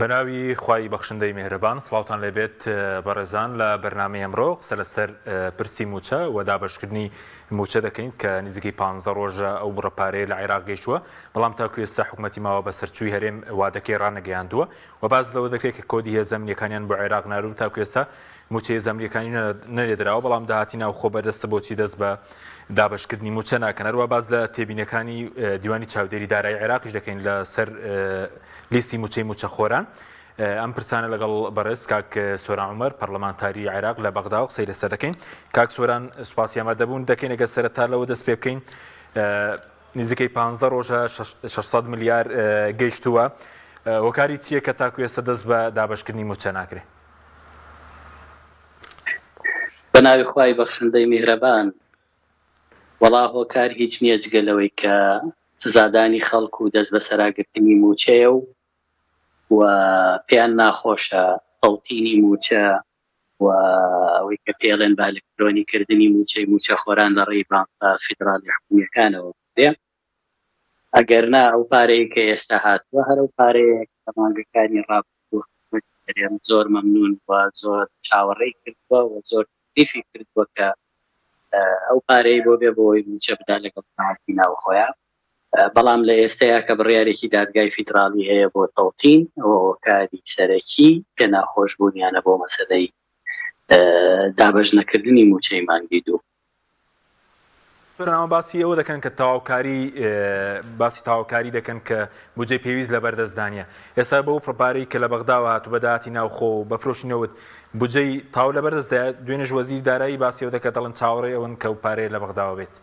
بەناوی خوای بەخشندەی میهرەبان سڵاوتان لێبێت بەڕێزان لە بەرنامەی ئەمڕۆ قسە لەسەر پرسی موچە و دابەشکردنی موچە دەکەین کە نزیکەی 15 ڕۆژە ئەو بڕەپارەیە لە عێراق گەیشتووە بەڵام تاکو ئێستا حکوومەتی ماوە بە سەرچووی هەرێم وادەکەی ڕانەگەیاندووە و باز لەوە دەکرێت کە کۆدی هێزە ئەمنیەکانیان بۆ عێراق ناروون تاکو ئێستا موچەی هێزە ئەمنیەکانی نەلێدراوە بەڵام داهاتی ناوخۆ بەدەستە بۆچی دەست بە دابشکردنی موچە ناکەن هەروە باز لە تێبینەکانی دیوانی چاودێری دارایی عێراقیش دەکەین لە سەر لیستی موچەی موچەخۆران ئەم پرسانە لەگەڵ بەڕێز کاک سۆران عومەر پەرلەمانتاری عێراق لە بەغدا و قسەی لەسەر دەکەین. کاک سۆران سوپاسی ئامادەبوون دەکەین ئەگەر سەرەتا لەوە دەست پێ بکەین. نزیکەی 15 ڕۆژە 600 ملیار گەیشتووە، هۆکاری چییە کە تاکو ئێستا دەست بە دابشکردنی موچە ناکرێت؟ بەناوی خوای بەخشندەی میهرەبان، وەڵا هۆکار هیچ نییە جگەلەوەی کە سزادانی خەڵک و دەست بە سەراگرتنی موچەیە و پێیان ناخۆشە تەڵتینی موچە و ئەوەی کە پێڵێن با ئەلکترۆنیکردنی موچەی موچەخۆران لە ڕێی بانکە فیدراڵی حکوومیەکانەوە بێ. ئەگەر نا ئەو پارەیە کە ئێستا هاتووە هەر ئەو پارەیە کە مانگەکانی ڕابردوو زۆر مەمنون و زۆر چاوەڕێی کردووە و زۆر تەکلیفی کردووە کە ئەو پارەی بۆ بێ بۆی موچە بدا لەگەڵ سەنعەتی ناوخۆیان. بەڵام لە ئێستەیە کە بڕیارێکی دادگای فیدراڵی هەیە بۆ تەڵتین ئەوە هۆکاری سەرەکی کە ناخۆشبوونیانە بۆ مەسەلەی دابەش نەکردنی موچەی مانگی دوو. بەنامە باسی ئەوە دەکەن کە باسی تاواکاری دەکەن کە بودجەی پێویست لە بەردەستدانیە. ئێستا بەو پڕپارەی کە لە بەغداوە هاتوو بەداهاتی ناوخۆ و بەفرۆشینەوەت بودجەی تاو لە بەردەستدایە، دوێنێش وەزیر دارایی باسی ئەوە دەکات دەڵێن چاوەڕێ ئەوەن کە ئەو پارەیە لە بەغداوە بێت.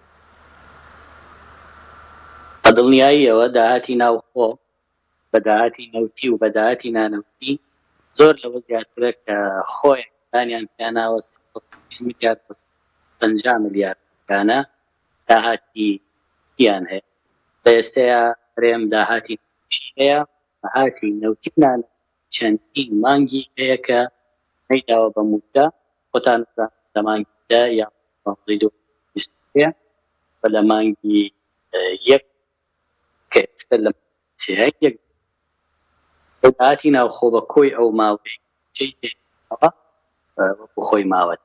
دڵنیاییەوە داهاتی ناوخۆ بە داهاتی نەوتی و بە داهاتی نانەوتی زۆر لەوە زیاترە کە خۆی دانیان پیاناوە 20 میلیارد 50 میلیاردانە داهاتی یان هەیە. لە ئێستەیە ڕێم داهاتی هەیە، داهاتی نەوتیان چەندین مانگی هەیە کە نەیداوە بە موچە خۆتان لە مانگیدا یان بە لە مانگی یەک کە ئێستا لە یەک داهاتی ناوخۆ بە کۆی ئەو ماوەی وەکو خۆی ماوەت.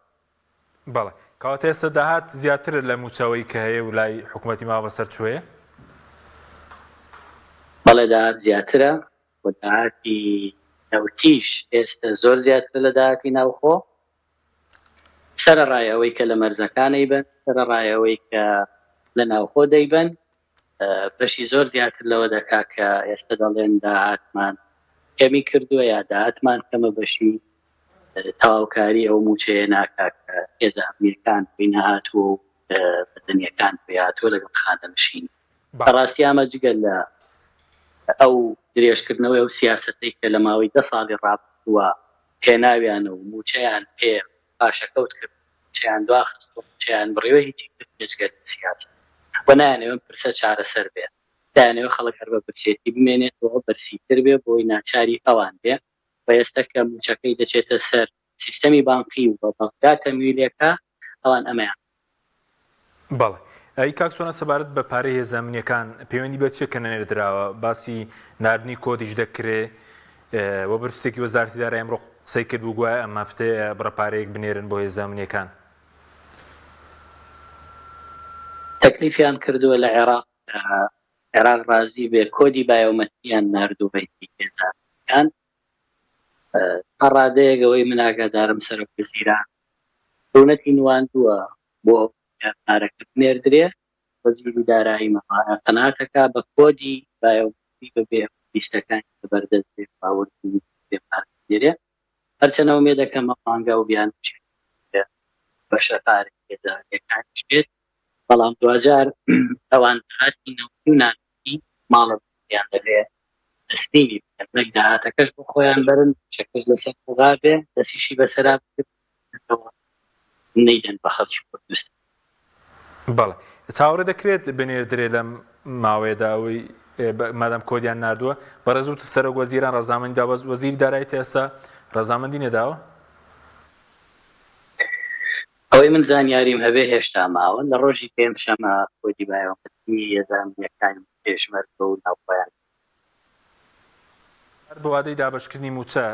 بەڵێ کەواتە ئێستا داهات زیاتر لە موچەوەی کە هەیە و لای حکوومەتی ماوە بەسەر چوەیە؟ بەڵێ داهات زیاترە و داهاتی نەوتیش ئێستا زۆر زیاتر لە داهاتی ناوخۆ. سەرەڕای ئەوەی کە لە مەرزەکانەی بن، سەرەڕای ئەوەی کە لە ناوخۆ دەیبن، بەشی زۆر زیاتر لەوە دەکا کە ئێستا دەڵێن داهاتمان کەمی کردووە یا داهاتمان کەمە بەشی تەواوکاری ئەو موچەیە ناکا کە هێزە ئەمنیەکان پێی نەهاتووە و بەدەنیەکان پێی هاتووە لەگەڵ خانەنشین. بەڕاستی ئەمە جگەل لە ئەو درێژکردنەوەی ئەو سیاسەتەی کە لە ماوەی 10 ساڵی ڕابردووە هێناویانە و موچەیان پێ پاشەکەوت کرد، موچەیان دواخست، موچەیان بڕیوە هیچی کرد پێشگەر سیاست و نایانەوە پرسە چارەسەر بێت. دایانەوە خەڵک هەر بە برسێتی بمێنێتەوە بەرسیتر بێ بۆی ناچاری ئەوان بێ و ئێستا کە موچەکەی دەچێتە سەر سیستەمی بانقی و بە بەغدا تەمویلەکە ئەوان ئەمەیان. بەڵێ ئەی کاک سۆران سەبارەت بە پارەی هێزە ئەمنیەکان پەیوەندی بە چیە کە نەنێردراوە؟ باسی ناردنی کۆدیش دەکرێ وە بەرپرسێکی وەزارەتی دارایی ئەمڕۆ قسەی کرد و گوایە ئەم هەفتەیە بڕەپارەیەک بنێرن بۆ هێزە ئەمنیەکان. تەکلیفیان کردووە لە عێراق ڕازی بێ کۆدی بایۆمەتریان ناردوو بەیتی هێزەکان. تا ڕادەیەکەوەی من ئاگادارم سەرۆکوەزیران دەوڵەتی نواندووە بۆ پارەکە بنێردرێ، وەزیری دارایی مەڵایە قەناعەتەکا بە کۆدی بایۆمەتری بەبێ لیستەکانی بەردەست بێ باوەڕی بێ پارێ. هەرچەنە ئومێد دەکەم مانگا و بیان بەشە پارەی هێزەکانیش بێت، بەڵام دوجار ئەوان هاتی نەوتی و نانوتی ماڵە یان دەبێت دەستنیوی بکەن، نەک داهاتەکەش بۆ خۆیان بەرن، چەکەش لەسەر قوغا بێ، دەستیشی بەسەرا بکردەوە نەیدەن بە خەڵکی کوردستان. بەڵێ چاوەڕێ دەکرێت بنێردرێ لەم ماوەیەدا ئەوەی مادام کۆدیان ناردووە بەڕێزوت سەرۆک وەزیران ڕەزامەندی داوە، وەزیری دارایی ئێستا ڕەزامەندی نێداوە؟ ئەوەی من زانیاریم هەبێ هێشتا ماوە لە ڕۆژی پێنجشەمە کۆدی بایۆمەتری هێزە ئەمنیەکان پێشمەرگە و ناوخۆیان. بوادەی دابشکردنی موچە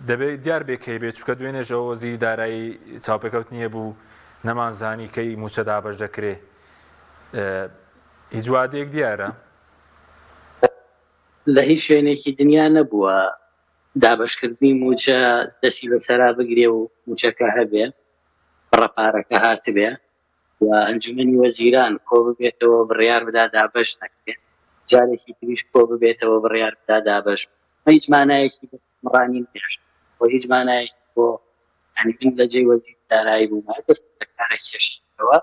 دەبێت دیار بێکەی بێت چکە دوێنێژەوە وەزیری دارایی چاوپێکەوت نییە بوو نەمانزانی کەی موچە دابش دەکرێ هیچ وادەیەک دیارە لە هیچ شوێنێکی دنیا نەبووە دابشکردنی موچە دەستی بەسەرا بگرێ و موچەکە هەبێ ڕەپارەکە هاتبێ و ئەنجومەنی وەزیران کۆ ببێتەوە بڕیار بدا دابش نەکرێت جارێکی تریش کۆ ببێتەوە بڕیار بدا دابش هیچ مانایەکی ڕانی نێشت بۆ هیچ مانایەکی بۆ من لە جێی وەزیری دارایی بووم دەست لە کارە کێشتەوە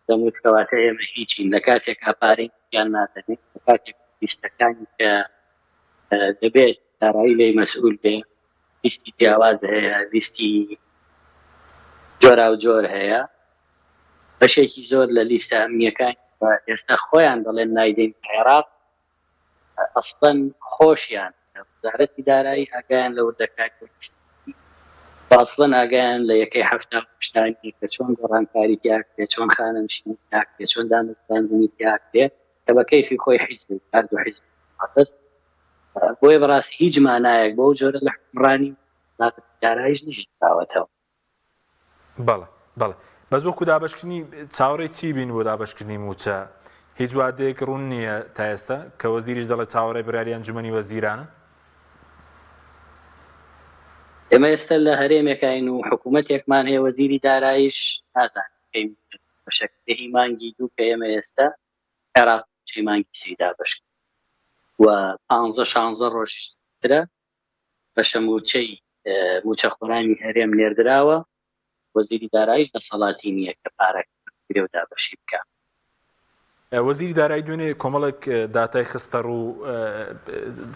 دەموت کەواتە ئێمە هیچین لە کاتێکا پارەی یان نادەنێت لە کاتێک لیستەکانی کە دەبێت دارایی لێی مەسئول بێ لیستی جیاواز هەیە لیستی جۆرا و جۆر هەیە بەشێکی زۆر لە لیستە ئەمنیەکانی ئێستا خۆیان دەڵێن نایدەین عێراق ئەسڵەن خۆشیان وەزارەتی دارایی ئاگایان لە وردەکاری ئەسڵەن ئاگایان لە یەکەی هەفتە شتانی کە چۆن گەڕانکاری تیاکرێ چۆن خانەنشینی تیاکرێ چۆن دامەزراندنی تیاکرێ کە بە کەیفی خۆی حیزب هەردوو حیزب هەست بۆیە بەڕاستی هیچ مانایەک بۆ جۆرە لە حکمڕانی داراییش نێژراوەتەوە بەڵێ بەڵێ بەس وەکو دابشکردنی چاوەڕێی چی بین بۆ دابشکردنی موچە هیچ وادەیەک ڕوون نییە تا ئێستا کە وەزیریش دەڵێت چاوەڕێی بڕیاری ئەنجومەنی وەزیرانە ئێمە ئێستا لە هەرێمێکین و حکوومەتێکمان هەیە وەزیری داراییش نازانین بە شەکلێکی مانگی دوو کە ئێمە ئێستا عێراق چی مانگی سیدا بەشکرد و 15-16 ڕۆژی ترە بەشە موچە خۆرانی هەرێم نێردراوە وەزیری داراییش دەسەڵاتی نییە کە پارەکە و دابەشی بکە وەزیری دارایی دوێنێ کۆمەڵێک داتای خستە ڕوو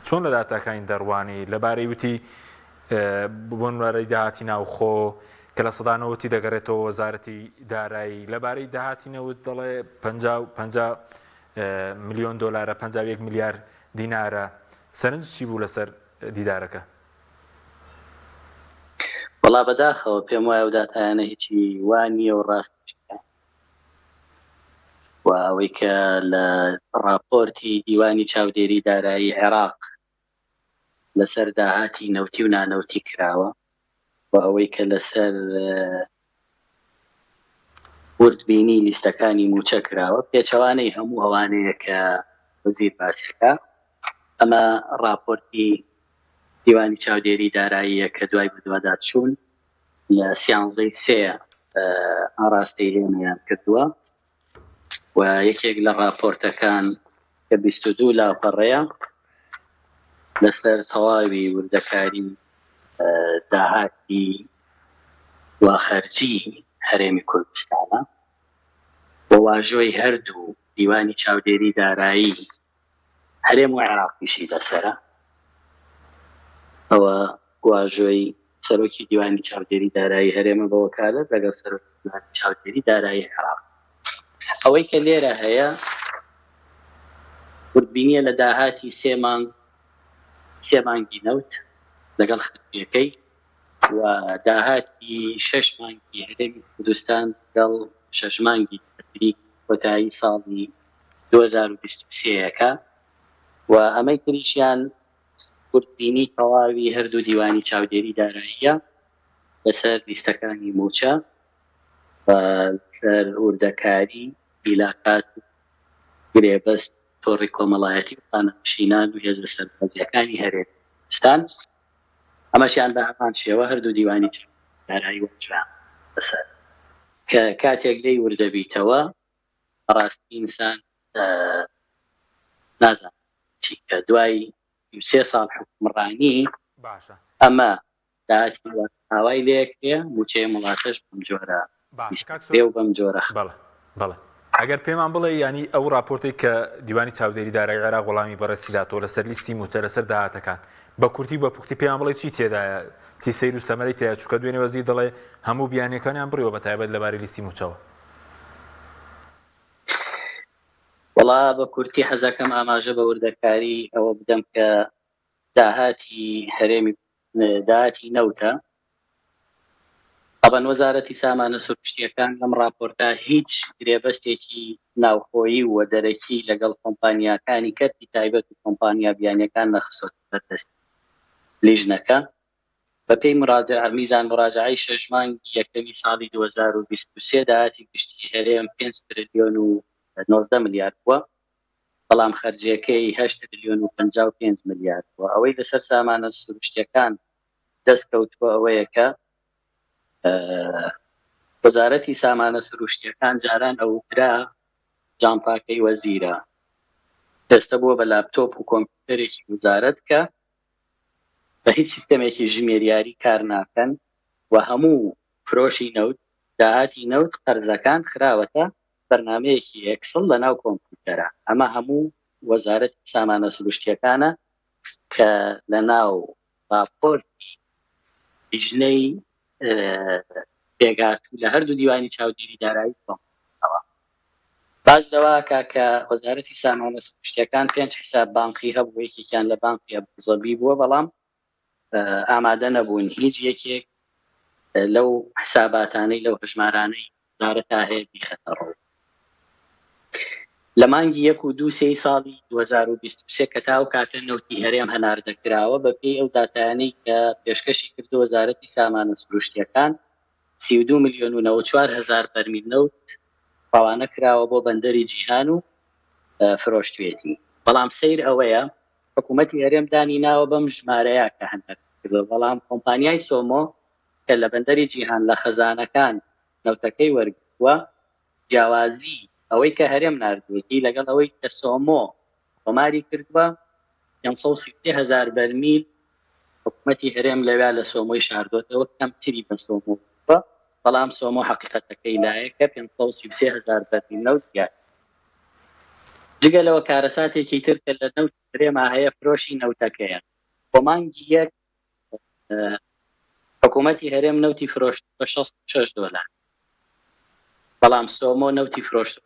چۆن لە داتاکانی دەڕوانی لەبارەی وتی بۆنوارەی داهاتی ناوخۆ کە لە سەدانەوەتی دەگەڕێتەوە وەزارەتی دارایی لەبارەی داهاتی نەوت دەڵێ 50 ملیۆن دۆلارە 51 میلیارد دینارە سەرنج چی بوو لەسەر دیدارەکە وەڵا بەداخەوە پێم وایە و داتایانە هیچی وانیە و ڕاستیە و ئەوەی کە لە راپۆرتی دیوانی چاودێری دارایی عێراق لەسەر داهاتی نەوتی و نانەوتی کراوە و ئەوەی کە لەسەر وردبینی لیستەکانی موچە کراوە پێچەوانەی هەموو ئەوانەیە کە وەزیر باسیەکە ئەمە راپۆرتی دیوانی چاودێری داراییە کە دوای بەدووادا چوون لە 13 ئاڕاستەی هێمەیان کردووە و یەکێک لە راپۆرتەکان کە 22 لاپەڕەیە لەسەر تەواوی وردەکاری داهاتی و خەرجی هەرێمی کوردستانە بۆ واژۆی هەردوو دیوانی چاودێری دارایی هەرێم و عێراقیشی لەسەرە ئەوە واژۆی سەرۆکی دیوانی چاودێری دارایی هەرێمە بە وەکالەت لەگەڵ سەرۆکی دیوانی چاودێری دارایی عێراق ئەوەی کە لێرە هەیە وردبینیە لە داهاتی سێ مانگی نەوت لەگەڵ خەرجیەکەی و داهاتی 6 مانگی هەرێمی کوردستان لەگەڵ 6 مانگی تەریک کۆتایی ساڵی 2023 و ئەمەی تریشیان وردبینی تەواوی هەردوو دیوانی چاودێری داراییە لەسەر لیستەکانی موچە و لەسەر وردەکاری بیلاکات گرێبەست تۆڕی کۆمەڵایەتی و خانەنشینان و هێزە سەربەزیەکانی هەرێمی کوردستان ئەمەشیان بە هەمان شێوە هەردوو دیوانی دارایی وەرجران بەسەر کە کاتێک لێی وردەبیتەوە ڕاستی ئینسان نازان چیکە دوای 3 ساڵ حکومڕانی باشە ئەمە داهاتی هاوای لێکرێ موچەی وڵاتەش بەم جۆرە پێ و بەم جۆرە بەڵێ ئەگەر پێمان بڵێ ینی ئەو راپۆرتی کە دیوانی چاودێری دارایی عێراق وەڵامی بەڕێسیداتەوە لەسەر لیستی موچە لەسەر داهاتەکان بە کورتی بە پوختی پێیان بڵێ چی تێدایە چی سەیر و سەمەری تێدا چووکە دوێنێ وەزیر دەڵێ هەموو بیانیەکانیان بڕیەوە بەتایبەت لەبارەی لیستی موچەوە وەڵا بە کورتی حەزەکەم ئاماژە بە وردەکاری ئەوە بدەم کە داهاتی هەرێمی داهاتی نەوتە طبعا وەزارەتی سامانە سروشتیەکان لەم راپۆرتا هیچ گرێبەستێکی ناوخۆیی و دەرەکی لەگەڵ کۆمپانیاکانی کەرتی تایبەت و کۆمپانیا بیانیەکان نەخستۆت بەردەست لیژنەکە بە پێی میزان مراجعەی 6 مانگی یەکەمی ساڵی 2023 داهاتی گشتی هەرێم 5 تریلیۆن و 19 میلیارد بووە، بەڵام خەرجیەکەی 8 تریلیۆن و 55 میلیارد بووە. ئەوەی لەسەر سامانە سروشتیەکان دەستکەوتووە ئەوەیە کە وەزارەتی سامانە سروشتیەکان جاران ئەوترا جانپاکەی وەزیرە دەستە بووە بە لاپتۆپ و کۆمپیوتەرێکی وزارەت کە بە هیچ سیستەمێکی ژمێریاری کار ناکەن و هەموو فرۆشی نەوت داهاتی نەوت قەرزەکان خراوەتە بەرنامەیەکی ئێکسڵ لە ناو کۆمپیوتەرە. ئەمە هەموو وەزارەتی سامانە سروشتیەکانە کە لە ناو راپۆرتی لیژنەی پێگاتوو لە هەردوو دیوانی چاودێری دارایی کۆمپیوتەرەوە. باش لەوە کە وەزارەتی سامانە سروشتیەکان 5 حساب بانقی هەبوو، یەکێکیان لە بانقی ئەبوزەبی بووە، بەڵام ئامادە نەبوون هیچ یەکێک لەو حساباتانەی لەو هەژمارانەی وەزارەتا هەیە بیخەتەڕەوە. لە مانگی 1 و 2 ساڵی 2023 کە تا ئەو کاتە نەوتی هەرێم هەناردەکراوە بە پێی ئەو داتایانەی کە پێشکەشی کردو وەزارەتی سامانە سروشتیەکان 32 ملیۆن و 94 هەزار بەرمیل نەوت ڕەوانە کراوە بۆ بەندەری جیهان و فرۆشتوێتی. بەڵام سەیر ئەوەیە حکوومەتی هەرێم دانی ناوە بەم ژمارەیە کە هەندێک، بەڵام کۆمپانیای سۆمۆ کە لە بەندەری جیهان لە خەزانەکان نەوتەکەی وەرگرتووە جیاوازی ئەوەی کە هەرێم ناردوێتی لەگەڵ ئەوەی کە سۆمۆ تۆماری کردوە 530 هەزار بەرمیل حکوومەتی هەرێم لەوێ لە سۆمۆی شاردۆتەوە کەمتری بە سۆمۆ، بەڵام سۆمۆ حەقیقەتەکەی لایە کە 530 هەزار بەرمیل نەوت دیار. جگە لەوە کارەساتێکی تر کە لە نەوت هەرێما هەیە فرۆشی نەوتەکەیە. بۆ مانگی یەک حکوومەتی هەرێم نەوتی فرۆشت بە 66 دۆلار، بەڵام سۆمۆ نەوتی فرۆشت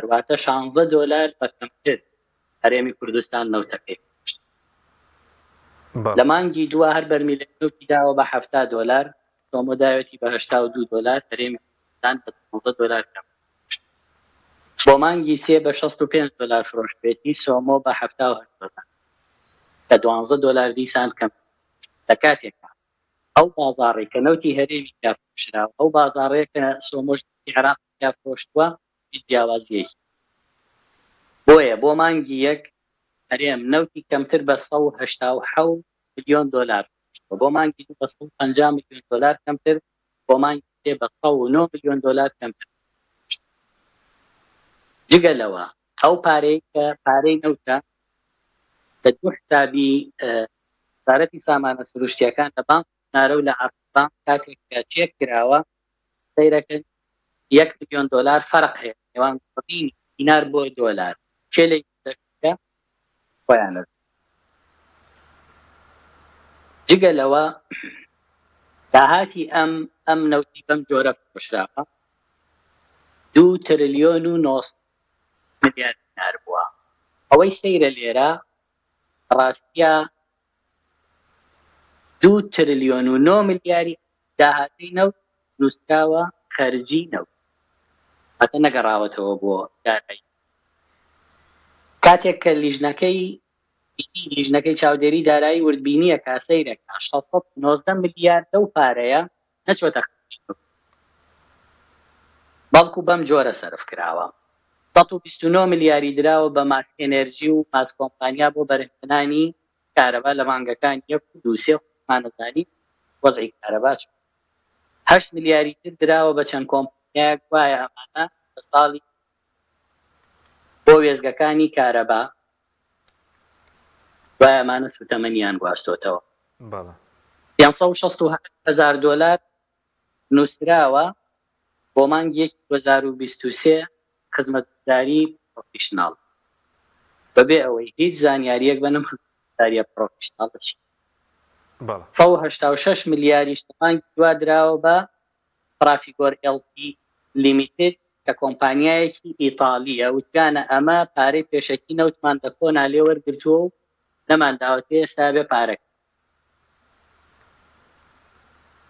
واتە 16 دۆلار بەکەمتر هەرێمی کوردستان نەوتەکەی. لە مانگی دووە هەر بەرمیلە نەوتی داوە بە 70 دۆلار، سۆمۆ داوێتی بە 82 دۆلار، هەرێمی کوردستان بە 15 دۆلار کەم. بۆ مانگی سێ بە 65 دۆلار فرۆشتێتی، سۆمۆ بە 78 دۆلار کە 12 دۆلار دیسان کەم. لە کاتێکە ئەو بازاڕی کە نەوتی هەرێمی دافرۆشراوە ئەو بازاڕەیە کە سۆمۆش عێراق دافرۆشتووە هیچ جیاوازیەکی. بۆیە بۆ مانگی یەک هەرێم نەوتی کەمتر بە 187 ملیۆن دۆلار، بۆ مانگی دوو بە 150 ملیۆن دۆلار کەمتر، بۆ مانگی سێ بە 109 ملیۆن دۆلار کەمتر. جگە لەوە ئەو پارەی کە پارەی نەوتە لە دوو حسابی وەزارەتی سامانە سروشتیەکان لە بانک نارە و لە عەربان کاتێک کە چێک کراوە سەیرەکەن 1 ملیۆن دۆلار فەرق هەیە نێوان قڕینی دینار بۆ دۆلار. کێ لە یەکەکە خۆیانە. جگە لەوە داهاتی ئەم نەوتی بەم جۆرە فرۆشراوە 2 تریلیۆن و 9 میلیارد دینار بووە. ئەوەی سەیرە لێرە ڕاستیە 2 تریلیۆن و 9 میلیاری داهاتی نەوت نووسراوە خەرجی نەوت، هەتە نەگەڕاوەتەوە بۆ دارایی. کاتێک کە لیژنەکەی چاودێری دارایی وردبینیە کاسەیرەکە 619 میلیارد ئەو پارەیە نەچۆتە خەرجی نەوت، بەڵکو بەم جۆرە سەرف کراوە. 129 میلیاری دراوە بە ماس ئێنەرژی و ماس کۆمپانیا بۆ بەرهەمهێنانی کارەبا لە مانگەکان 1 و 2 خۆمانەزانی وەزعی کارەبا چوو. 8 میلیاری تر دراوە بە چەند کۆمپانیایەک وایە ئەمانە لە ساڵی بۆ وێزگەکانی کارەبا وایە ئەمانە سوتەمەنیان گواستۆتەوە. 560 هەزار دۆلار نووسراوە بۆ مانگی 2023 خزمەتگوزاری پرۆفیشناڵ، بەبێ ئەوەی هیچ زانیاریەک بەنم خزمەتگوزاریە پرۆفیشناڵ دەچێت. 186 میلیاری شتمانگی دوا دراوە بە پرافیگۆر LP لیمیتد کە کۆمپانیایەکی ئیتالیە، وتیانە ئەمە پارەی پێشەکی نەوتمان دەکۆنا لێ وەرگرتووە و نەمانداوەتێ ئێستا بێ پارەکە.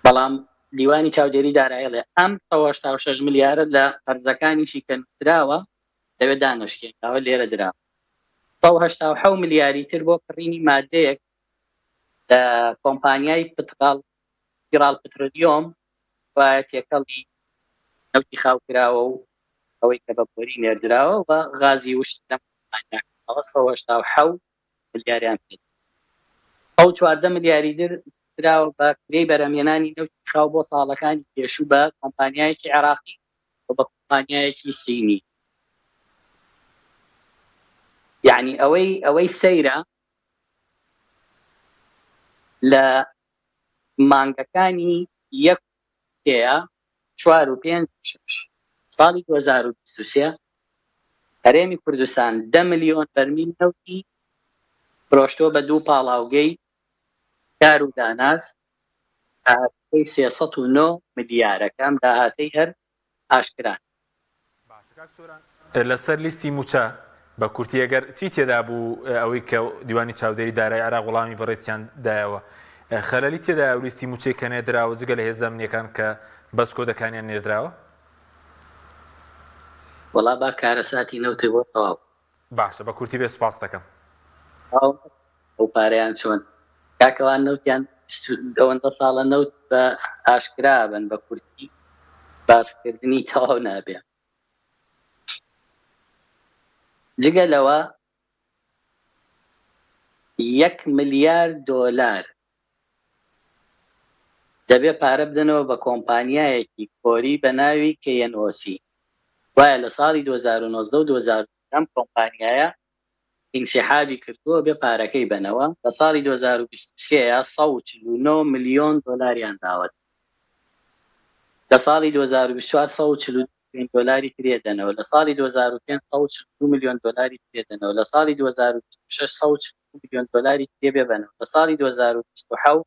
بەڵام دیوانی چاودێری دارایڵێ ئەم 6 ملیارە لە قەرزەکانیشی کە نووسراوە دەوێت دانەشکێنەوە لێرە درا 187 ملیاری تر بۆ کڕینی مادەیەک لە کۆمپانیای پیرال پترۆلیۆم وایە تێکەڵی نەوتی خاوکراوە و ئەوەی کە بەپۆری نێردراوە و غازی وشت لەم کۆمپانیاکەوە 187 ملیاریان پێ ئەو 14 ملیاری در دراوە بە کرێی بەرهەمهێنانی نەوتی خاو بۆ ساڵەکانی پێشوو بە کۆمپانیایەکی عێراقی و بە کۆمپانیایەکی سینی یعنی ئەوەی سەیرە لە مانگەکانی یەک پێەیە 4 و 5 ساڵی 2023 هەرێمی کوردستان 10 ملیۆن بەرمیل نەوتی فرۆشتۆ بە 2 پاڵاوگەی کار و داناس داهاتەی 309 ملیارەکەم داهاتەی هەر ئاشکران لەسەر لیستی موچە بە کورتی ئەگەر چی تێدا بوو ئەوەی کە دیوانی چاودێری دارای عێراق وەڵامی بەڕێزیان دایەوە خەلەلی تێدا ئەو لیستی موچەی کە نێردراوە جگە لە هێزە ئەمنیەکان کە بەس کۆدەکانیان نێردراوە وەڵا با کارەساتی نەوتی بۆ تەواو باشە بە کورتی بێ سوپاس دەکەم ئەو پارەیان چۆن کاکەوان نەوتیان ئەوەندە ساڵە نەوت بە ئاشکرا بن بە کورتی باسکردنی تەواو نابێ جگە لەوە 1 ملیار دۆلار دەبێ پارە بدەنەوە بە کۆمپانیایەکی کۆری بە ناوی KNOC وایە لە ساڵی 2019 و 2000 ئەم کۆمپانیایە ئینسیحابی کردووە بێ پارەکەی بنەوە لە ساڵی 2023 149 ملیۆن دۆلاریان داوت لە ساڵی 2024 142 ملیۆن دۆلاری ترێدەنەوە لە ساڵی 2005 142 ملیۆن دۆلاری ترێدەنەوە لە ساڵی 2026 142 ملیۆن دۆلاری ترێ بێبنەوە لە ساڵی 2027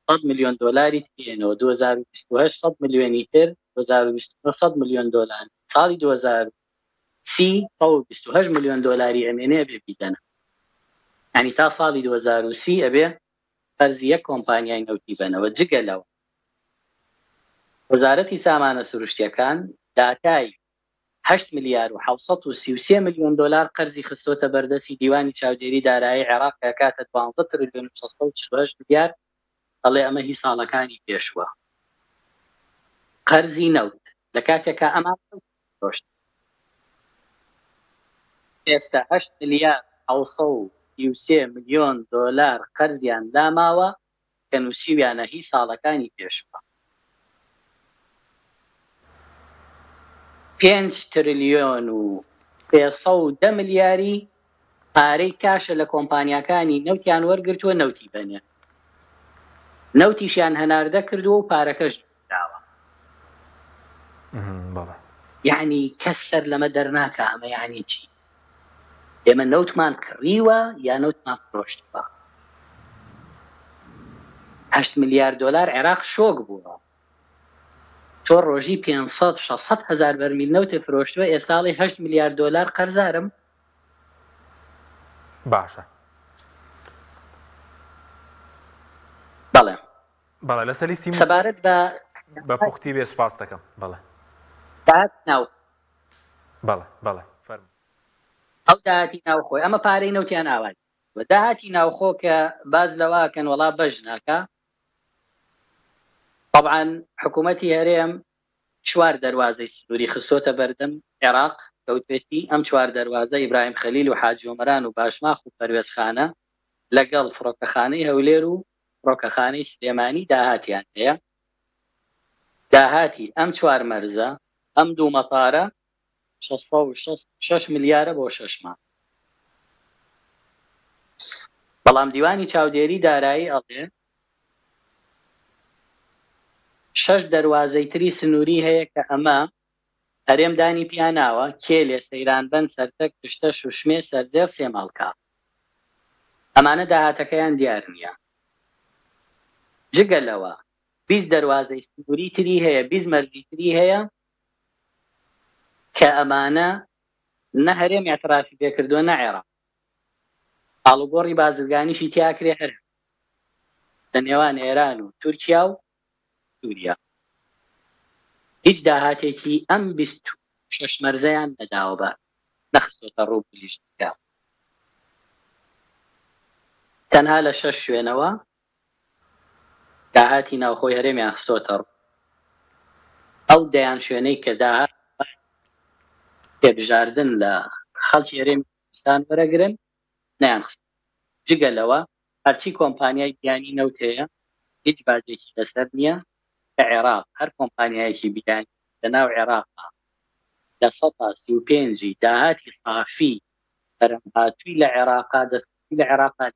100 ملیۆن دۆلاری ترێنەوە 2028 100 ملیۆنی تر 2029 100 ملیۆن دۆلار ساڵی 2030 128 ملیۆن دۆلاری ئەمێنەیە بێ بیدەنە ینی تا ساڵی 2030 ئەبێ قەرزی یەک کۆمپانیای نەوتی بنەوە جگە لەوە وەزارەتی سامانە سروشتیەکان داتای 8 ملیار و 733 ملیۆن دۆلار قەرزی خستۆتە بەردەستی دیوانی چاودێری دارایی عێراق کە کاتە 12 تریلیۆن و 648 ملیار ئەڵێ ئەمە هی ساڵەکانی پێشوە قەرزی نەوت لە کاتێکە ئەمان ڕۆشت ئێستا 8 ملیار 733 ملیۆن دۆلار قەرزیان داماوە کە نووسیویانە هی ساڵەکانی پێشوە 5 تریلیۆن و 310 ملیاری پارەی کاشە لە کۆمپانیاکانی نەوتیان وەرگرتووە نەوتی بنێ نەوتیشیان هەناردە کردووە و پارەکەش داوە یعنی کەس سەر لەمە دەرناکە ئەمە یعنی چی ئێمە نەوتمان کڕیوە یا نەوتمان فرۆشتوە 8 ملیار دۆلار عێراق شۆک بووە تۆ ڕۆژی 500 600 هزار بەرمیل نەوتێ فرۆشتوە ئێستاڵی 8 ملیار دۆلار قەرزارم باشە بەڵێ بەڵێ لەسەر لیستی سەبارەت بە پوختی بێ سوپاس دەکەم بەڵێ ناو بەڵێ فەرموو ئەو داهاتی ناوخۆی ئەمە پارەی نەوتیان ئاوای و داهاتی ناوخۆ کە باز لەواکەن وەڵا بەش ناکە طبعا حکوومەتی هەرێم 4 دەواازەی سنووری خستۆتە بەردەم عێراق کەوتێتی ئەم 4 دەواازە ئیبراهیم خەلیل و حاجی عومەران و باشماخ و پەروێزخانە لەگەڵ فڕۆکەخانەی هەولێر و فڕۆکەخانەی سلێمانی داهاتیان هەیە داهاتی ئەم 4 مەرزە ئەم دوو مەتارە 666 ملیارە بۆ 6 مانگ بەڵام دیوانی چاودێری دارایی ئەڵێ 6 دەواازەی تری سنووری هەیە کە ئەمە هەرێمدانی پیاناوە کێلێ سەیرانبەن سەرتەک پشتە شوشمێ سەرزێر سێماڵکە ئەمانە داهاتەکەیان دیار نییە جگە لەوە 20 دەواازەی سنووری تری هەیە 20 مەرزی تری هەیە کە ئەمانە نە هەرێم ئێعترافی پێکردووە نە عێراق ئاڵوگۆڕی بازرگانیشی تیاکرێ هەر لە نێوان ئێران و تورکیا و سووریا هیچ داهاتێکی ئەم 26 مەرزەیان نەداوە بە نەخستۆتە ڕوو پلیشتیکا. تەنها لە 6 شوێنەوە داهاتی ناوخۆی هەرێمیان خستۆتە ڕوو. ئەو دەیان شوێنەی کە داهات تێبژاردن لە خەڵکی هەرێمی کوردستان وەرەگرن نەیان خست. جگە لەوە هەرچی کۆمپانیای بیانی نەوت هەیە هیچ باجێکی لەسەر نییە کە عێراق هەر کۆمپانیایەکی بیانی لە ناو عێراقا لە 135 داهاتی صافی بەرەمهاتووی لە عێراقا دەستی لە عێراقا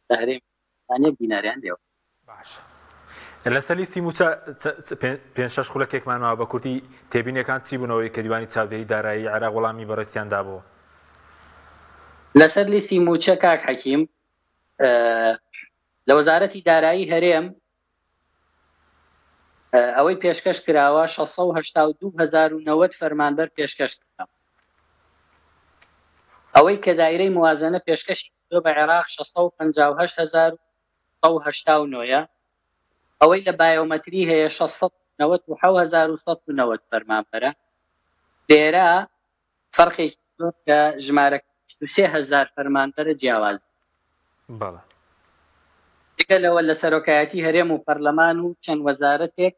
لە هەرێمی کوردستانیە دیناریان دێوە. باش لەسەر لیستی موچە 5-6 خولەکێکمانەوە بە کورتی تێبینیەکان چی بوونەوەی کە دیوانی چاودێری دارایی عێراق وەڵامی بەڕێستیان دابەوە؟ لەسەر لیستی موچە کاک حەکیم لە وەزارەتی دارایی هەرێم ئەوەی پێشکەش کراوە 682,090 فەرمانبەر پێشکەش کرا. ئەوەی کە دایرەی موازنە پێشکەشی کردووە بە عێراق 658,189 ئەوەی لە بایۆمەتری هەیە 697,190 فەرمانبەرە. لێرە فەرقێکی زۆر کە ژمارەکە 23,000 فەرمانبەرە جیاواز. بەڵێ دیکە لەوە لە سەرۆکایەتی هەرێم و پەرلەمان و چەند وەزارەتێک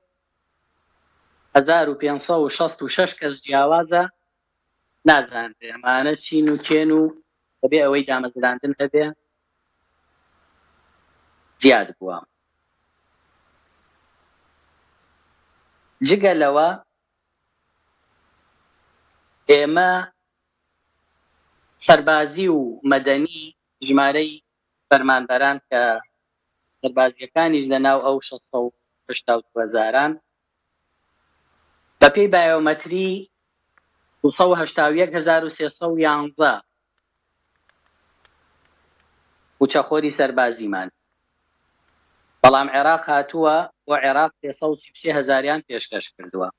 1566 کەس جیاوازە نازانرێ ئەمانە چین و کێن و بەبێ ئەوەی دامەزراندن هەبێ زیاد بووە. جگە لەوە ئێمە سەربازی و مەدەنی ژمارەی فەرمانبەران کە سەربازیەکانیش لە ناو ئەو 680,000 بەپێی بایۆمەتری 281,311 موچەخۆری سەربازیمان. بەڵام عێراق هاتووە و عێراق 333,000 پێشکەش کردووە.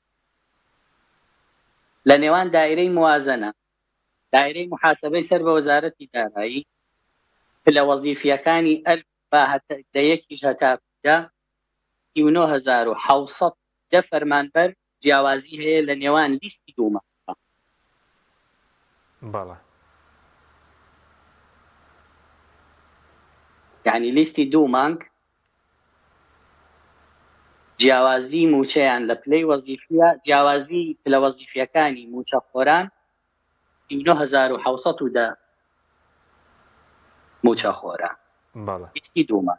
لە نێوان دایرەی موازنە دایرەی محاسبەی سەر بە وەزارەتی دارایی پلە وەزیفیەکانی یەکیش هەتاکودا 39,710 فەرمانبەر جیاوازی هەیە لە نێوان لیستی دوومە. بەڵێ یعنی لیستی دوو مانگ جیاوازی موچەیان لە پلەی وەزیفیە جیاوازی پلە وەزیفیەکانی موچەخۆران 39,710 موچەخۆران. بەڵێ لیستی دوومە.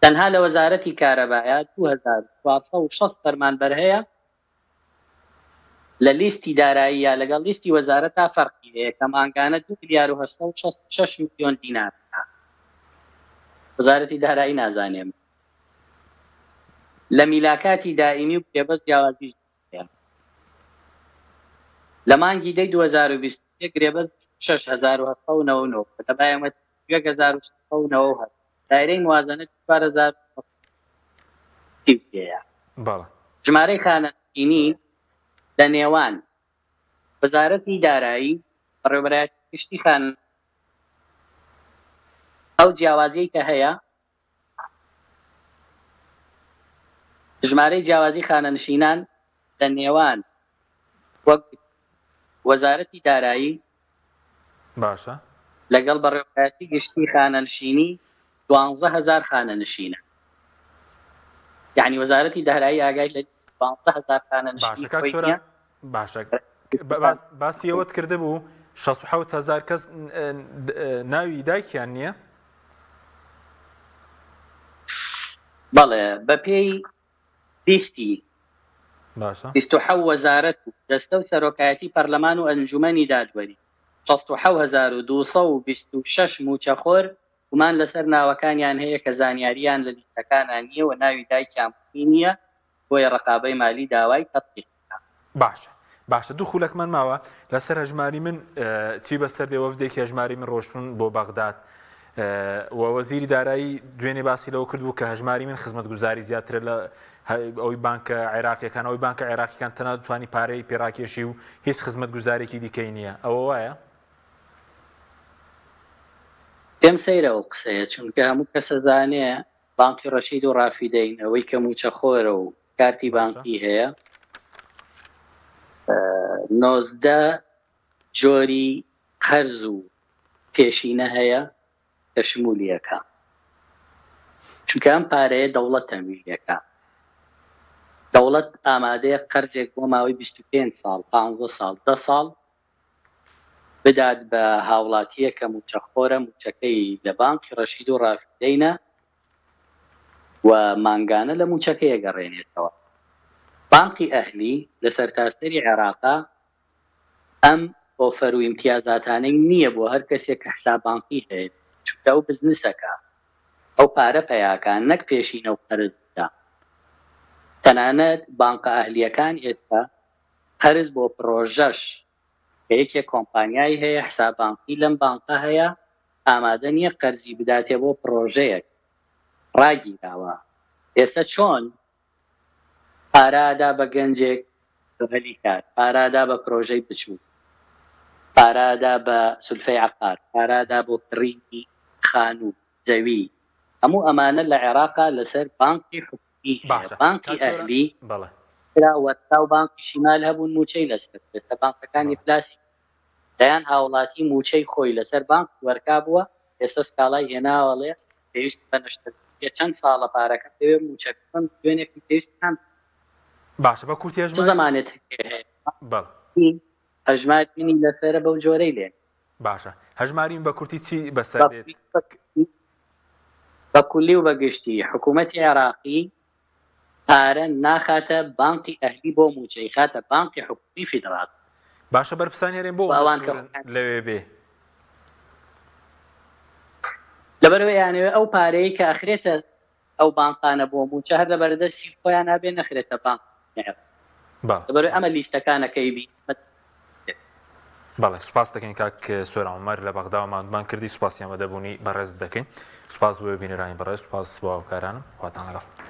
تەنها لە وەزارەتی کارەبایە 2460 فەرمانبەر هەیە لە لیستی داراییە لەگەڵ لیستی وەزارەتا فەرقی هەیە کە مانگانە 2,866 ملیۆن دینار. وەزارەتی دارایی نازانێم لە میلاکاتی دائیمی و پێبەست جیاوازی لە مانگی دەی 2021 گرێبەست 6,799 لە بایۆمەتری 1,690 دایرەی موازنە 4,033. بەڵێ ژمارەی خانەنشینی لە نێوان وەزارەتی دارایی بەڕێوەبەرایەتی گشتی ئەو جیاوازیی کە هەیە ژمارەی جیاوازی خانەنشینان لە نێوان وەک وەزارەتی دارایی باشە لەگەڵ بەڕێوەبەرایەتی گشتی خانەنشینی 12,000 خانەنشینە. یعنی وەزارەتی دارایی ئاگای لە 12,000 خانەنشینی باشە باسی ئەوەت کرده بوو 6,000 کەس ناوی دایکیان نییە؟ بەڵێ بەپێی لیستی باشە 27 وەزارەت و دەستە و سەرۆکایەتی پەرلەمان و ئەنجومەنی دادوەری 67,226 موچەخۆر گومان لەسەر ناوەکانیان هەیە کە زانیاریان لە لیستەکانان نییە و ناوی دایکیان نییە بۆیە ڕقابەی مالی داوای تەطبیق. باشە دوو خولەکمان ماوە لەسەر هەژماری من چی بەسەر دێ وەفدێکی هەژماری من ڕۆشتون بۆ بەغداد و وەزیری دارایی دوێنێ باسی لەوە کردبوو کە هەژماری من خزمەتگوزاری زیاترە لە ئەوی بانکە عێراقیەکان ئەوی بانکە عێراقیەکان تەنها دەتوانی پارەی پێڕاکێشی و هیچ خزمەتگوزارێکی دیکەی نییە. ئەوە وایە؟ پێم سەیرە ئەو قسەیە چونکە هەموو کەسە زانێ بانکی ڕەشید و ڕافیدەین ئەوەی کە موچەخۆرە و کارتی بانکی هەیە 19 جۆری قەرز و پێشینە هەیە کە شمولیەکە، چونکە ئەم پارەیە دەوڵەت تەمویلەکە. دەوڵەت ئامادەیە قەرزێک بۆ ماوەی 25 ساڵ 15 ساڵ 10 ساڵ بدات بە هاوڵاتیە کە موچەخۆرە، موچەکەی لە بانکی ڕەشید و ڕافدەینە و مانگانە لە موچەکەی گەڕێنێتەوە. بانکی ئەهلی لە سەرتاسەری عێراقا ئەم ئۆفەر و ئیمتیازاتانەی نییە بۆ هەر کەسێک کە حساب بانکی هەیە، چونکە ئەو بزنسەکە، ئەو پارە پەیاکان نەک پێشینە و قەرز بدا. تەنانەت بانکە ئەهلیەکان ئێستا قەرز بۆ پرۆژەش کە یەکێک کۆمپانیای هەیە حساب بانکی لەم بانکە هەیە ئامادە نییە قەرزی بداتێ بۆ پرۆژەیەک ڕاگیراوە. ئێستا چۆن پارادا بە گەنجێک هەلی کار، پارادا بە پرۆژەی بچوو، پارادا بە سولفەی عەقار، پارادا بۆ کڕینی خانوو زەوی، هەموو ئەمانە لە عێراقا لەسەر بانکی حکومی هەیە. بانکی ئەهلی وەتا و بانکی شیمال هەبوون موچەی لەسەر، ئێستا بانکەکانی پلاسی دەیان هاوڵاتی موچەی خۆی لەسەر بانک وەرکا بووە، ئێستا سکاڵای هێناوەڵێ پێویست بە نەشتە چەند ساڵە پارەکە دەوێت موچەکەم دوێنێکی پێویستان باشە. بە کورتی زمانێت هەژماربینی لەسەرە بەو جۆرەی لێن. باشە، هەژماریم بە کورتی چی بەسەر بە کولی و بەگشتی حکوومەتی عێراقی پارە ناخاتە بانکی ئەهلی بۆ موچەی، خاتە بانکی حکومی فیدڕال. باشە، بەرپرسانیارێن بۆ لەوێ بێ لەبەرەوەی یانەوێ ئەو پارەیە کە ئەخرێتە ئەو بانقانە بۆ موچە هەر لەبەردەستی خۆیان نابێ نەخرێتە بانک. لەبەرەوەی ئەمە لیستەکانەکەی بی. بەڵێ، سوپاس دەکەین کاک سۆران عومەر لە بەغداوەمانمان کردی، سوپاسیان بە دەبوونی بەڕێز دەکەین. سوپاس بۆ بینەرانی بەڕێز، سوپاس بۆ هاوکارانم، خواتان لەگەڵ.